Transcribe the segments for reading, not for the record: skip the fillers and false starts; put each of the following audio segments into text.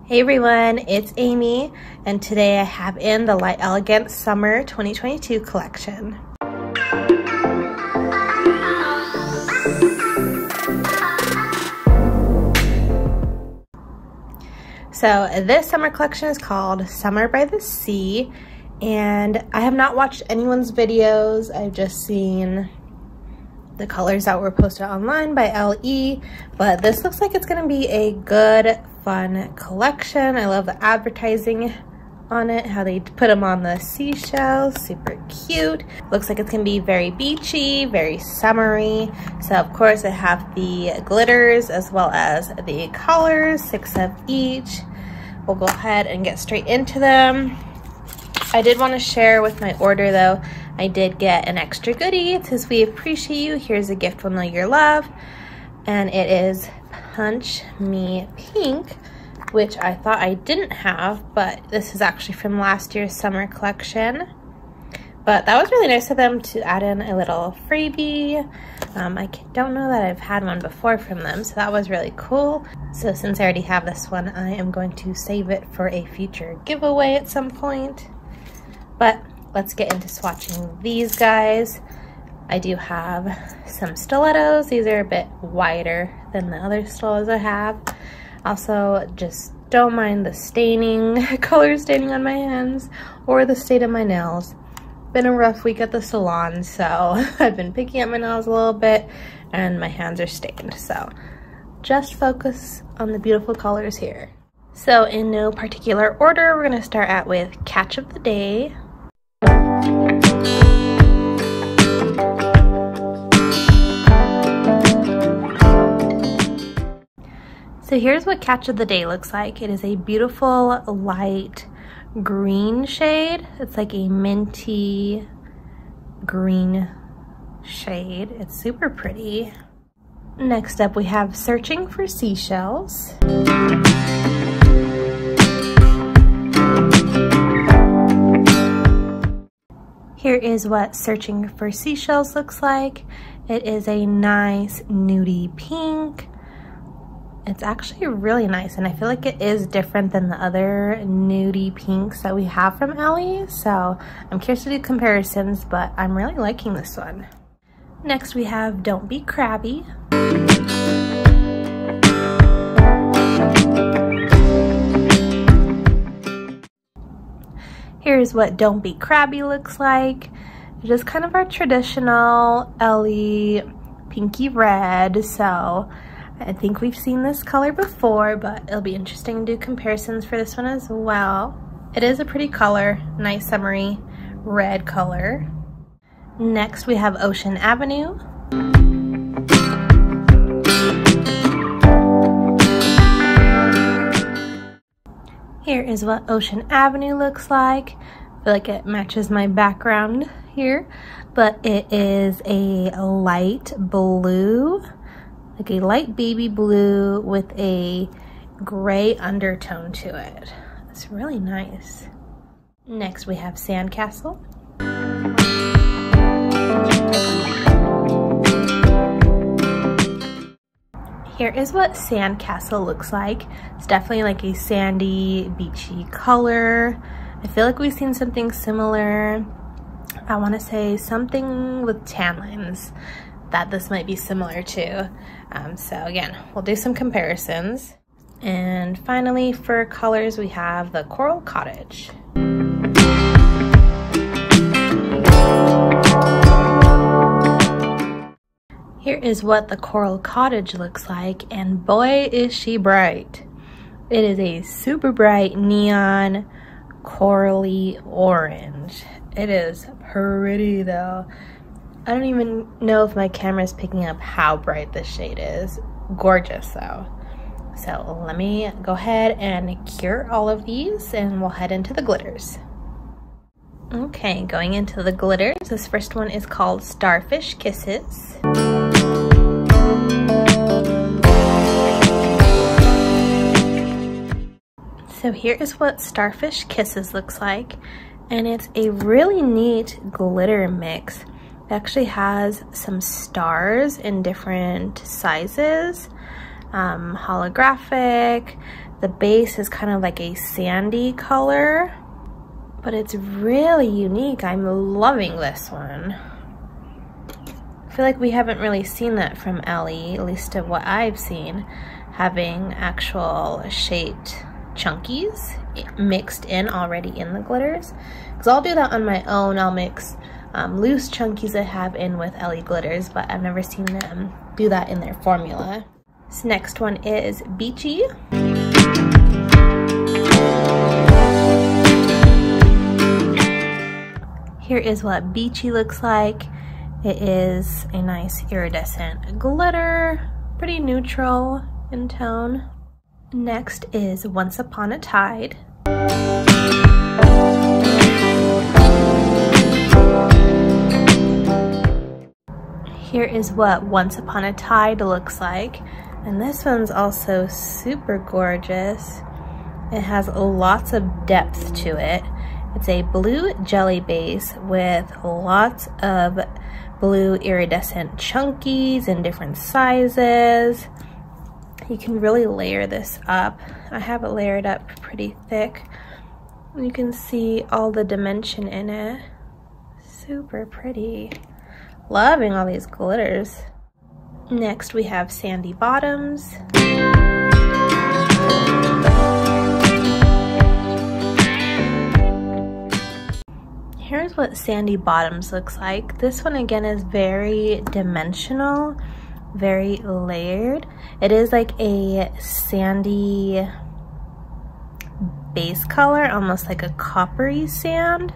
Hey everyone, it's Amy, and today I have in the Light Elegance Summer 2022 collection. So this summer collection is called Summer by the Sea, and I have not watched anyone's videos. I've just seen the colors that were posted online by LE, but this looks like it's gonna be a good, fun collection. I love the advertising on it, how they put them on the seashells, super cute. Looks like it's gonna be very beachy, very summery. So of course I have the glitters as well as the colors, 6 of each. We'll go ahead and get straight into them. I did want to share with my order though, I did get an extra goodie. It says, "We appreciate you. Here's a gift we'll know your love." And it is Punch Me Pink, which I thought I didn't have, but this is actually from last year's summer collection. But that was really nice of them to add in a little freebie. I don't know that I've had one before from them, so that was really cool. So since I already have this one, I am going to save it for a future giveaway at some point. But let's get into swatching these guys. I do have some stilettos. These are a bit wider than the other stilettos I have. Also, just don't mind the staining, color staining on my hands or the state of my nails. Been a rough week at the salon, so I've been picking up my nails a little bit and my hands are stained. So just focus on the beautiful colors here. So in no particular order, we're gonna start out with Catch of the Day. So here's what Catch of the Day looks like. It is a beautiful light green shade. It's like a minty green shade. It's super pretty. Next up we have Searching for Seashells. Here is what Searching for Seashells looks like. It is a nice nudie pink. It's actually really nice, and I feel like it is different than the other nudie pinks that we have from LE, so I'm curious to do comparisons, but I'm really liking this one. Next we have Don't Be Crabby. Here's what Don't Be Crabby looks like. It is kind of our traditional LE pinky red, so I think we've seen this color before, but it'll be interesting to do comparisons for this one as well. It is a pretty color, nice summery red color. Next we have Ocean Avenue. Here is what Ocean Avenue looks like. I feel like it matches my background here, but it is a light blue, like a light baby blue with a gray undertone to it. It's really nice. Next we have Sandcastle. Here is what Sandcastle looks like. It's definitely like a sandy, beachy color. I feel like we've seen something similar. I want to say something with tan lines that this might be similar to. So again, we'll do some comparisons. And finally, for colors, we have the Coral Cottage. Here is what the Coral Cottage looks like, and boy is she bright. It is a super bright neon corally orange. It is pretty though. I don't even know if my camera is picking up how bright this shade is. Gorgeous though. So let me go ahead and cure all of these and we'll head into the glitters. Okay, going into the glitters, this first one is called Starfish Kisses. So here is what Starfish Kisses looks like, and it's a really neat glitter mix. It actually has some stars in different sizes, holographic, The base is kind of like a sandy color, but it's really unique. I'm loving this one. I feel like we haven't really seen that from Ellie, at least of what I've seen, having actual shaped chunkies mixed in already in the glitters. Because I'll do that on my own. I'll mix loose chunkies I have in with Ellie glitters, but I've never seen them do that in their formula. This next one is Beachy. Here is what Beachy looks like. It is a nice iridescent glitter, pretty neutral in tone. Next is Once Upon a Tide. Here is what Once Upon a Tide looks like. And this one's also super gorgeous. It has lots of depth to it. It's a blue jelly base with lots of blue iridescent chunkies in different sizes. You can really layer this up. I have it layered up pretty thick. You can see all the dimension in it. Super pretty. Loving all these glitters. Next we have Sandy Bottoms. Here's what Sandy Bottoms looks like. This one again is very dimensional, very layered. It is like a sandy base color, almost like a coppery sand,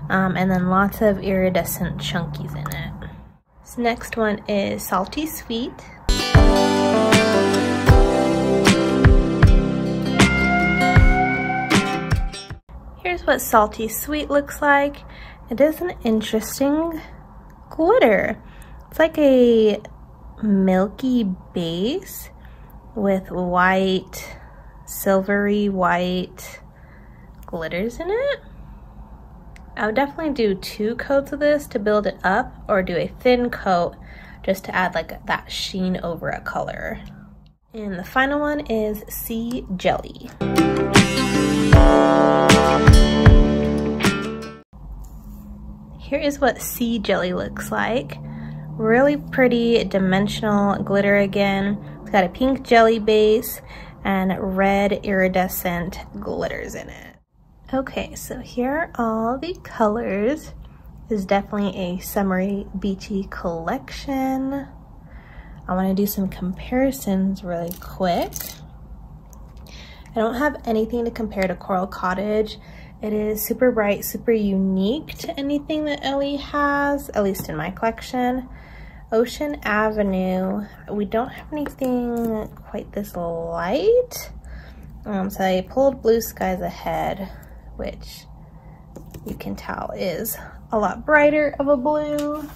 and then lots of iridescent chunkies in it. This next one is Salty Sweet. Here's what Salty Sweet looks like. It is an interesting glitter. It's like a milky base with white, silvery white glitters in it. I would definitely do 2 coats of this to build it up, or do a thin coat just to add like that sheen over a color. And the final one is Sea Jelly. Here is what Sea Jelly looks like. Really pretty dimensional glitter again. It's got a pink jelly base and red iridescent glitters in it. Okay, so here are all the colors. This is definitely a summery beachy collection. I want to do some comparisons really quick. I don't have anything to compare to Coral Cottage. It is super bright, super unique to anything that Ellie has, at least in my collection. Ocean Avenue, we don't have anything quite this light. So I pulled Blue Skies ahead, which you can tell is a lot brighter of a blue.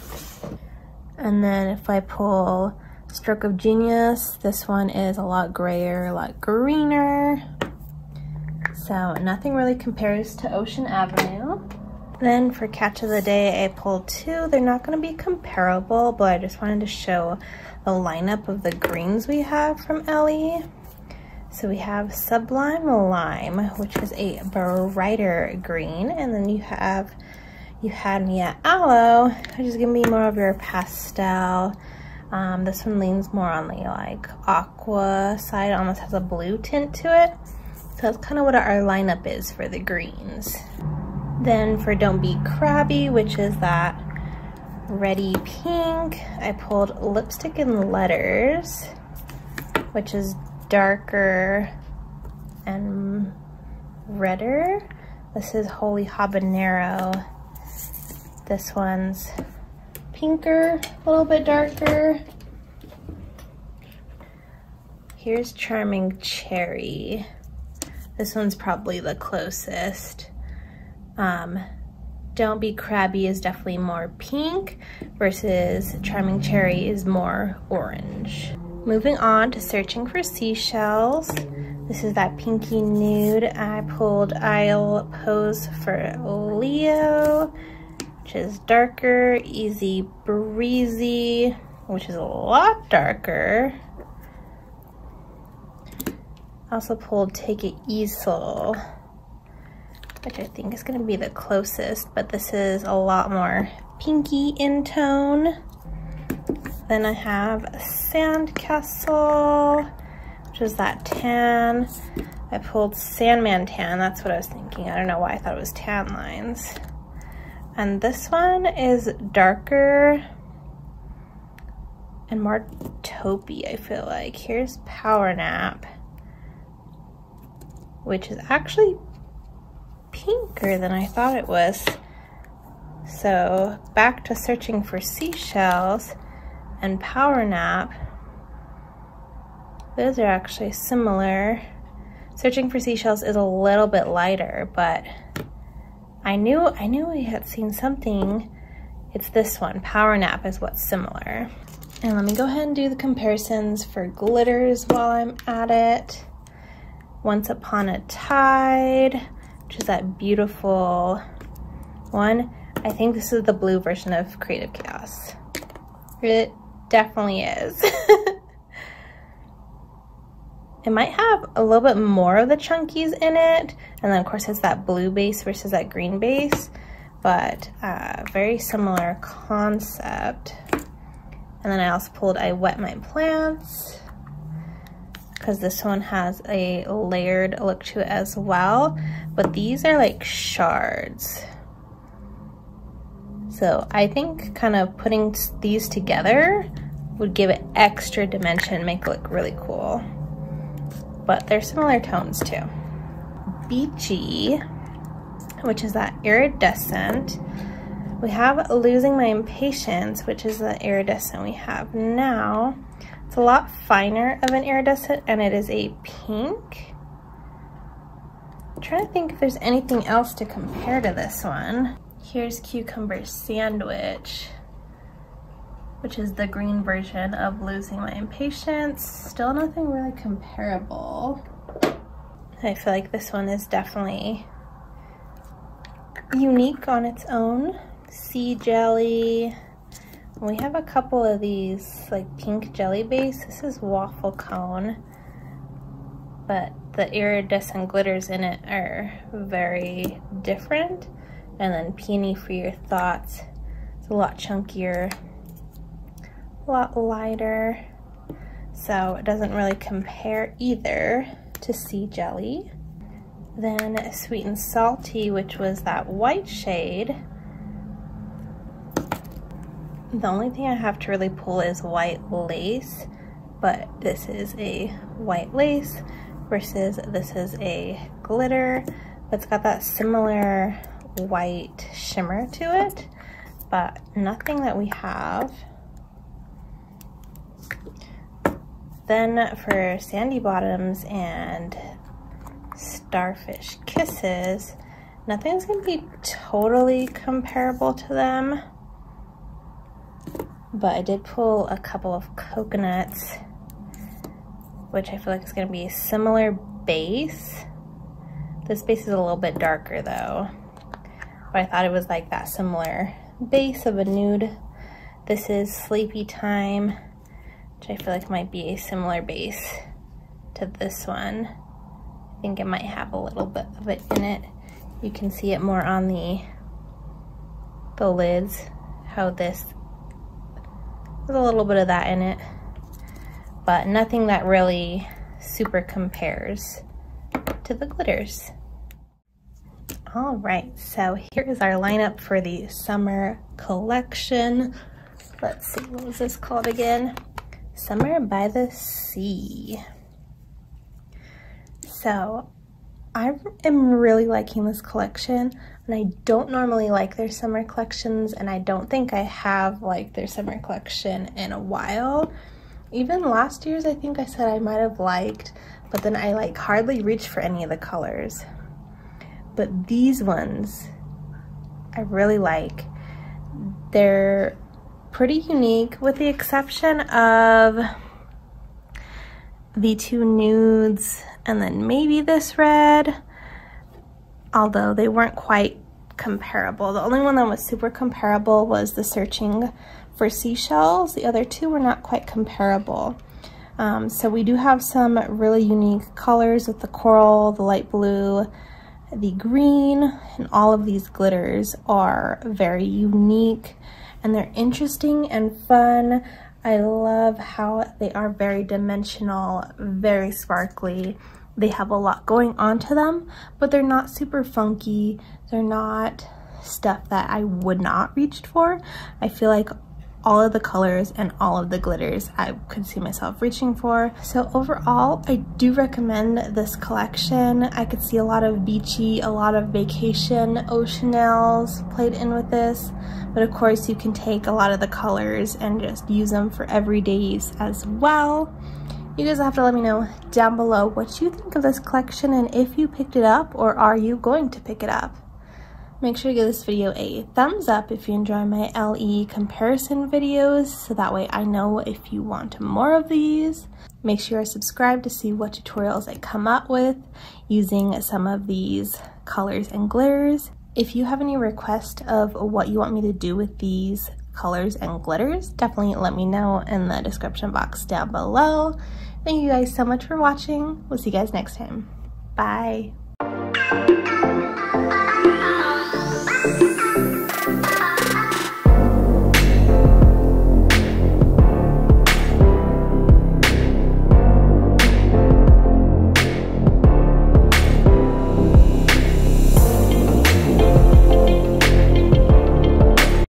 And then if I pull Stroke of Genius, this one is a lot grayer, a lot greener. So nothing really compares to Ocean Avenue. Then for Catch of the Day, I pulled 2. They're not going to be comparable, but I just wanted to show the lineup of the greens we have from Ellie. So we have Sublime Lime, which is a brighter green, and then you had me at Aloe, which is gonna be more of your pastel. This one leans more on the like aqua side, almost has a blue tint to it. So that's kind of what our lineup is for the greens. Then for Don't Be Crabby, which is that reddy pink, I pulled Lipstick and Letters, which is darker and redder. This is Holy Habanero. This one's pinker, a little bit darker. Here's Charming Cherry. This one's probably the closest. Don't Be Crabby is definitely more pink versus Charming Cherry is more orange. Moving on to Searching for Seashells. This is that pinky nude. I pulled I'll Pose for Leo, which is darker. Easy Breezy, which is a lot darker. I also pulled Take It Easy, which I think is going to be the closest, but this is a lot more pinky in tone. Then I have Sandcastle, which is that tan. I pulled Sandman Tan, that's what I was thinking. I don't know why I thought it was tan lines. And this one is darker and more taupey, I feel like. Here's Power Nap, which is actually pinker than I thought it was. So back to searching for Seashells and Power Nap. Those are actually similar. Searching for Seashells is a little bit lighter, but I knew I had seen something. It's this one. Power Nap is what's similar. And let me go ahead and do the comparisons for glitters while I'm at it. Once Upon a Tide, which is that beautiful one. I think this is the blue version of Creative Chaos. It definitely is. It might have a little bit more of the chunkies in it, and then of course it's that blue base versus that green base, but very similar concept. And then I also pulled I Wet My Plants, because this one has a layered look to it as well, but these are like shards. So I think kind of putting these together would give it extra dimension, make it look really cool. But they're similar tones too. Beachy, which is that iridescent. We have Losing My Impatience, which is the iridescent we have now. It's a lot finer of an iridescent, and it is a pink. I'm trying to think if there's anything else to compare to this one. Here's Cucumber Sandwich, which is the green version of Losing My Impatience. Still nothing really comparable. I feel like this one is definitely unique on its own. Sea Jelly. We have a couple of these like pink jelly base. This is Waffle Cone, but the iridescent glitters in it are very different. And then Peony for Your Thoughts. It's a lot chunkier, a lot lighter, so it doesn't really compare either to Sea Jelly. Then Sweet and Salty, which was that white shade. The only thing I have to really pull is white lace, but this is a white lace versus this is a glitter, but it's got that similar white shimmer to it, but nothing that we have. Then for Sandy Bottoms and Starfish Kisses, nothing's gonna be totally comparable to them, but I did pull a couple of coconuts, which I feel like is gonna be a similar base. This base is a little bit darker though, but I thought it was like that similar base of a nude. This is Sleepy Time, which I feel like might be a similar base to this one. I think it might have a little bit of it in it. You can see it more on the lids, how this has a little bit of that in it, but nothing that really super compares to the glitters. All right, so here is our lineup for the summer collection. Let's see, what was this called again? Summer by the Sea. So I am really liking this collection, and I don't normally like their summer collections, and I don't think I have liked their summer collection in a while. Even last year's, I think I said I might have liked, but then I like hardly reached for any of the colors. But these ones I really like. They're pretty unique with the exception of the two nudes and then maybe this red, although they weren't quite comparable. The only one that was super comparable was the Searching for Seashells. The other two were not quite comparable. So we do have some really unique colors with the coral, the light blue, the green, and all of these glitters are very unique and they're interesting and fun. I love how they are very dimensional, very sparkly. They have a lot going on to them, but they're not super funky. They're not stuff that I would not reach for. I feel like all of the colors and all of the glitters I could see myself reaching for. So overall, I do recommend this collection. I could see a lot of beachy, a lot of vacation oceanels played in with this, but of course you can take a lot of the colors and just use them for everydays as well. You guys have to let me know down below what you think of this collection and if you picked it up or are you going to pick it up. Make sure to give this video a thumbs up if you enjoy my LE comparison videos, so that way I know if you want more of these. Make sure you're subscribed to see what tutorials I come up with using some of these colors and glitters. If you have any requests of what you want me to do with these colors and glitters, definitely let me know in the description box down below. Thank you guys so much for watching. We'll see you guys next time. Bye.